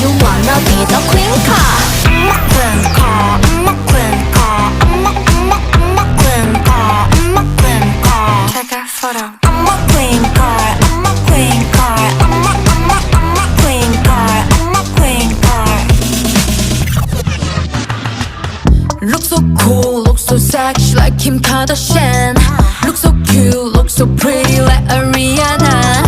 you wanna be the queen car? I'm a queen car, I'm a queen car, I'm a queen car, I'm a queen car. Take a photo. I'm a queen car, I'm a queen car, I'm a queen car, I'm a queen car. Look so cool, look so sexy like Kim Kardashian. Look so cute, look so pretty like Ariana.